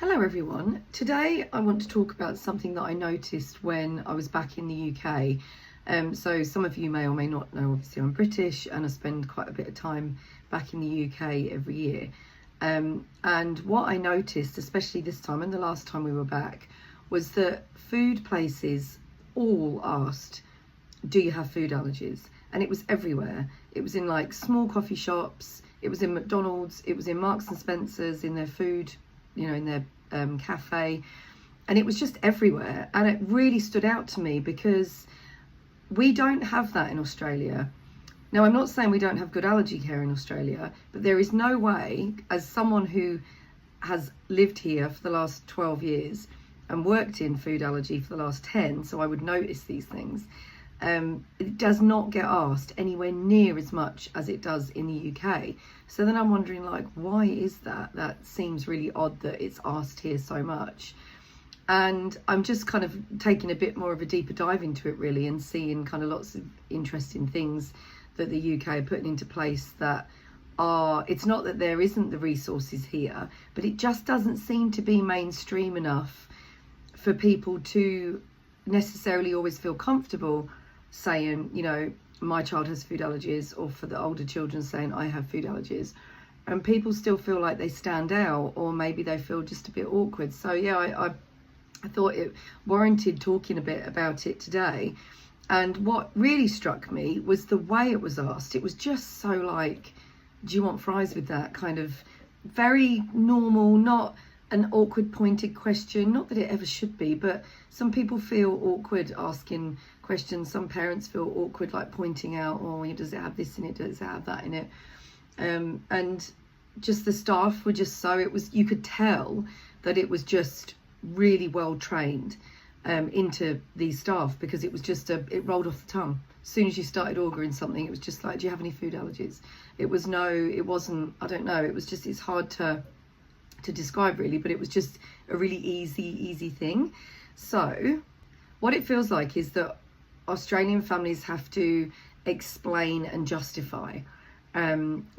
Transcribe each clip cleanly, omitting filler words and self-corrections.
Hello everyone. Today I want to talk about something that I noticed when I was back in the UK. So some of you may or may not know, obviously I'm British and I spend quite a bit of time back in the UK every year. And what I noticed, especially this time and the last time we were back, was that food places all asked, do you have food allergies? And it was everywhere. It was in like small coffee shops, it was in McDonald's, it was in Marks and Spencer's, in their food, in their cafe, and it was just everywhere. And it really stood out to me because we don't have that in Australia. Now, I'm not saying we don't have good allergy care in Australia, but there is no way, as someone who has lived here for the last 12 years and worked in food allergy for the last 10, so I would notice these things. It does not get asked anywhere near as much as it does in the UK. So then I'm wondering, like, why is that? That seems really odd that it's asked here so much. And I'm just kind of taking a bit more of a deeper dive into it really, and seeing kind of lots of interesting things that the UK are putting into place that are, it's not that there isn't the resources here, but it just doesn't seem to be mainstream enough for people to necessarily always feel comfortable saying, my child has food allergies, or for the older children saying, I have food allergies. And people still feel like they stand out, or maybe they feel just a bit awkward. So yeah, I thought it warranted talking a bit about it today. And what really struck me was the way it was asked. It was just so like, do you want fries with that? Kind of very normal, not an awkward pointed question. Not that it ever should be, but some people feel awkward asking questions. Some parents feel awkward like pointing out, oh, does it have this in it, does it have that in it? And just the staff were just so, you could tell that it was just really well trained into these staff, because it was just it rolled off the tongue. As soon as you started ordering something, it was just like, do you have any food allergies? It wasn't, I don't know, it's hard to describe really, but it was just a really easy thing. So what it feels like is that Australian families have to explain and justify,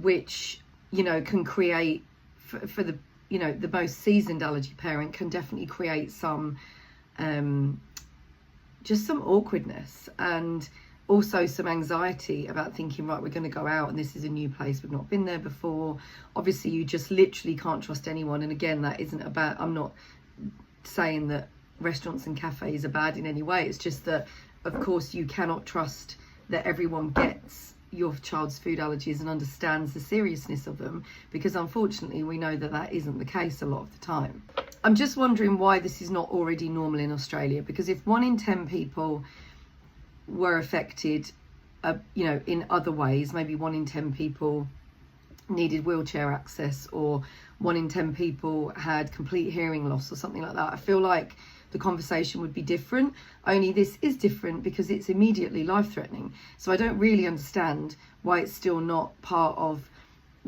which can create for the the most seasoned allergy parent can definitely create some just some awkwardness, and also some anxiety about thinking, right, we're going to go out and this is a new place, we've not been there before. Obviously you just literally can't trust anyone, and again, that isn't about, I'm not saying that restaurants and cafes are bad in any way, it's just that of course you cannot trust that everyone gets your child's food allergies and understands the seriousness of them, because unfortunately we know that that isn't the case a lot of the time. I'm just wondering why this is not already normal in Australia, because if 1 in 10 people were affected in other ways, maybe 1 in 10 people needed wheelchair access, or 1 in 10 people had complete hearing loss or something like that, I feel like the conversation would be different. Only this is different because it's immediately life-threatening. So I don't really understand why it's still not part of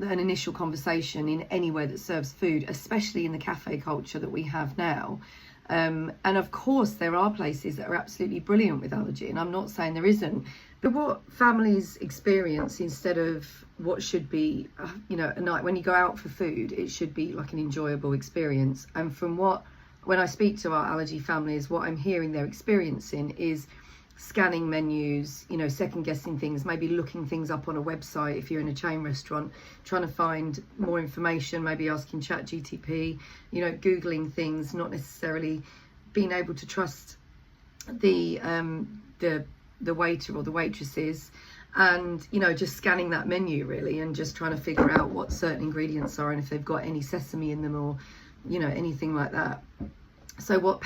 an initial conversation in anywhere that serves food, especially in the cafe culture that we have now. And of course there are places that are absolutely brilliant with allergy, and I'm not saying there isn't, but what families experience, instead of what should be a night when you go out for food, it should be like an enjoyable experience. And from when I speak to our allergy families, what I'm hearing they're experiencing is scanning menus, second guessing things, maybe looking things up on a website if you're in a chain restaurant, trying to find more information, maybe asking ChatGPT, Googling things, not necessarily being able to trust the waiter or the waitresses, and just scanning that menu really, and just trying to figure out what certain ingredients are and if they've got any sesame in them, or anything like that. So what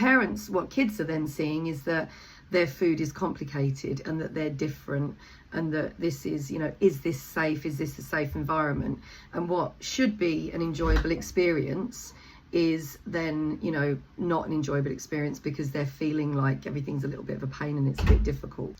kids are then seeing is that their food is complicated, and that they're different, and that this is, is this safe? Is this a safe environment? And what should be an enjoyable experience is then, not an enjoyable experience, because they're feeling like everything's a little bit of a pain and it's a bit difficult.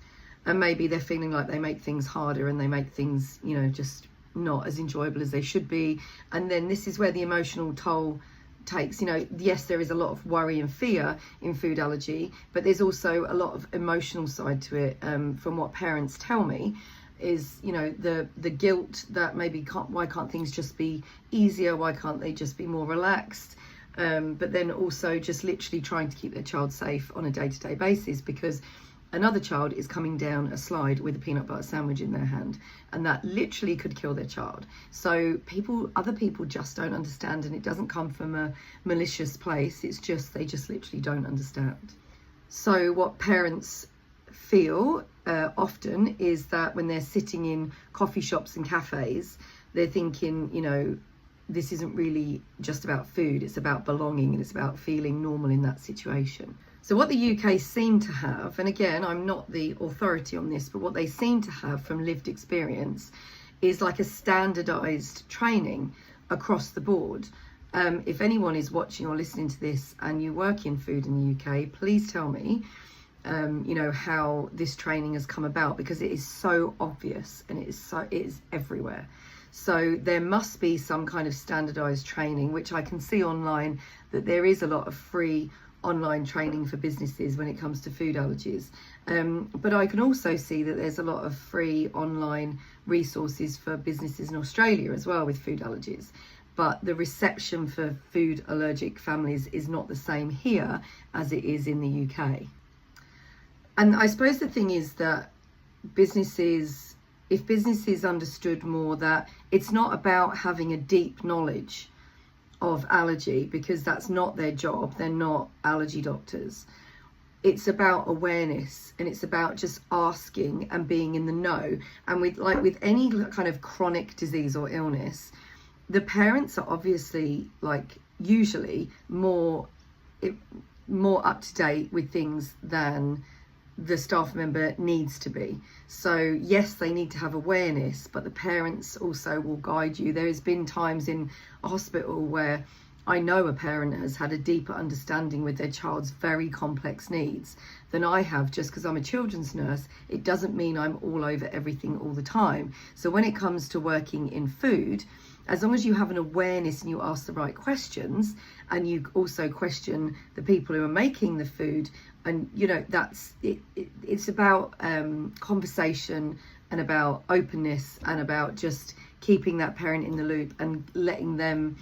And maybe they're feeling like they make things harder, and they make things, just not as enjoyable as they should be. And then this is where the emotional toll takes, yes, there is a lot of worry and fear in food allergy, but there's also a lot of emotional side to it. From what parents tell me, is the guilt that maybe why can't things just be easier, why can't they just be more relaxed, but then also just literally trying to keep their child safe on a day-to-day basis, because another child is coming down a slide with a peanut butter sandwich in their hand, and that literally could kill their child. So other people just don't understand, and it doesn't come from a malicious place. It's just, they just literally don't understand. So what parents feel often is that when they're sitting in coffee shops and cafes, they're thinking, you know, this isn't really just about food, it's about belonging, and it's about feeling normal in that situation. So what the UK seem to have, and again, I'm not the authority on this, but what they seem to have from lived experience is like a standardized training across the board. If anyone is watching or listening to this and you work in food in the UK, please tell me, you know, how this training has come about, because it is so obvious and it is everywhere. So there must be some kind of standardized training, which I can see online that there is a lot of free online training for businesses when it comes to food allergies. But I can also see that there's a lot of free online resources for businesses in Australia as well with food allergies. But the reception for food allergic families is not the same here as it is in the UK. And I suppose the thing is that if businesses understood more that it's not about having a deep knowledge of allergy, because that's not their job, they're not allergy doctors. It's about awareness, and it's about just asking and being in the know. And with any kind of chronic disease or illness, the parents are obviously usually more up to date with things than the staff member needs to be. So yes, they need to have awareness, but the parents also will guide you. There has been times in a hospital where I know a parent has had a deeper understanding with their child's very complex needs than I have. Just because I'm a children's nurse, it doesn't mean I'm all over everything all the time. So when it comes to working in food, as long as you have an awareness and you ask the right questions, and you also question the people who are making the food, and you know, that's it. It's about conversation and about openness and about just keeping that parent in the loop and letting them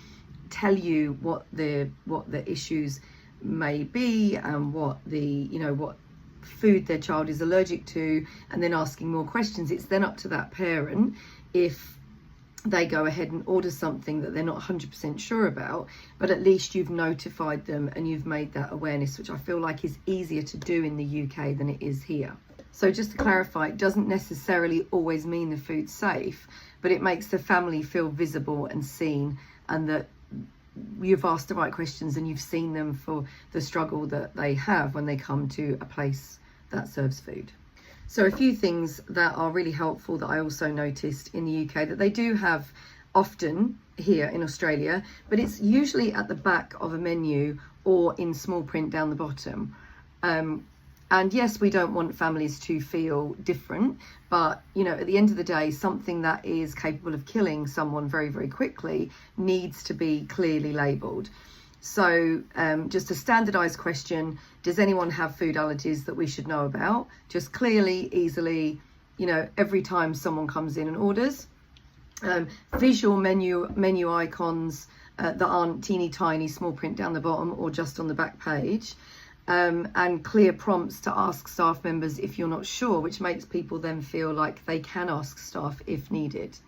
tell you what the issues may be and what food their child is allergic to, and then asking more questions. It's then up to that parent if they go ahead and order something that they're not 100% sure about, but at least you've notified them and you've made that awareness, which I feel like is easier to do in the UK than it is here. So just to clarify, it doesn't necessarily always mean the food's safe, but it makes the family feel visible and seen, and that you've asked the right questions and you've seen them for the struggle that they have when they come to a place that serves food. So a few things that are really helpful that I also noticed in the UK that they do have often here in Australia, but it's usually at the back of a menu or in small print down the bottom. And yes, we don't want families to feel different, but you know, at the end of the day, something that is capable of killing someone very, very quickly needs to be clearly labelled. So just a standardised question: does anyone have food allergies that we should know about? Just clearly, easily, you know, every time someone comes in and orders. Visual menu icons that aren't teeny tiny small print down the bottom or just on the back page. And clear prompts to ask staff members if you're not sure, which makes people then feel like they can ask staff if needed.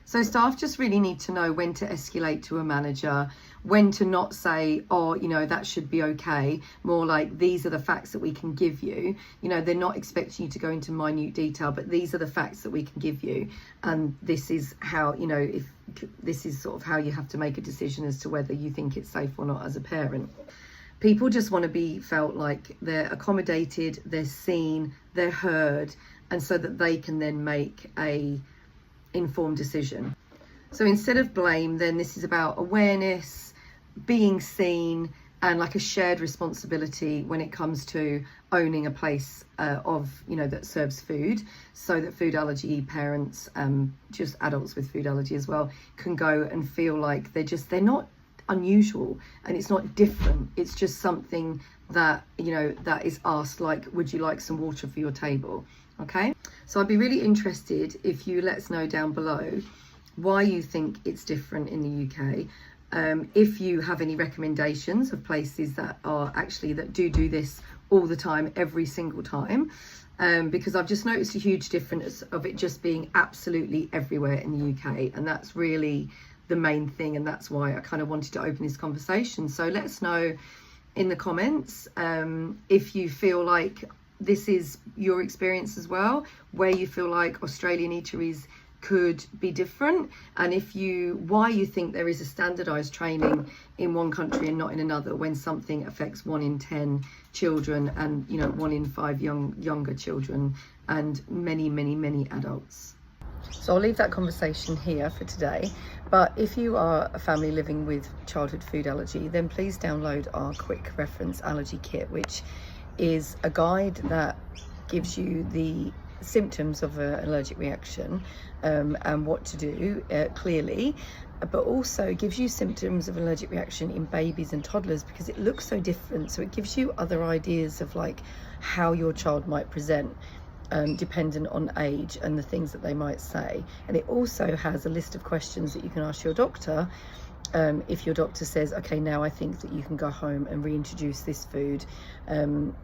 So staff just really need to know when to escalate to a manager, when to not say, oh, you know, that should be okay. More like, these are the facts that we can give you. You know, they're not expecting you to go into minute detail, but these are the facts that we can give you. And this is how, you know, if this is sort of how you have to make a decision as to whether you think it's safe or not as a parent. People just want to be felt like they're accommodated, they're seen, they're heard, and so that they can then make a informed decision. So instead of blame, then this is about awareness, being seen, and like a shared responsibility when it comes to owning a place that serves food, so that food allergy parents, just adults with food allergy as well, can go and feel like they're not unusual and it's not different. It's just something that, you know, that is asked, like, would you like some water for your table? Okay, so I'd be really interested if you let us know down below why you think it's different in the UK. If you have any recommendations of places that do this all the time, every single time, because I've just noticed a huge difference of it just being absolutely everywhere in the UK, and that's really the main thing, and that's why I kind of wanted to open this conversation. So let us know in the comments if you feel like this is your experience as well, where you feel like Australian eateries could be different, and why you think there is a standardized training in one country and not in another, when something affects 1 in 10 children and 1 in 5 younger children and many adults. So I'll leave that conversation here for today, but if you are a family living with childhood food allergy, then please download our quick reference allergy kit, which is a guide that gives you the symptoms of an allergic reaction and what to do clearly, but also gives you symptoms of allergic reaction in babies and toddlers, because it looks so different. So it gives you other ideas of like how your child might present dependent on age and the things that they might say. And it also has a list of questions that you can ask your doctor if your doctor says, okay, now I think that you can go home and reintroduce this food, and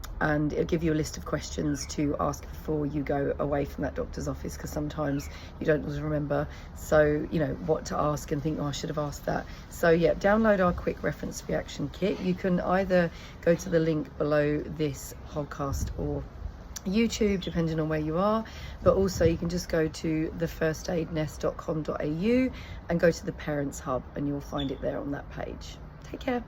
it'll give you a list of questions to ask before you go away from that doctor's office, because sometimes you don't always remember, so what to ask and think, oh, I should have asked that. So yeah, download our quick reference reaction kit. You can either go to the link below this podcast or YouTube, depending on where you are, but also you can just go to thefirstaidnest.com.au and go to the Parents Hub, and you'll find it there on that page. Take care.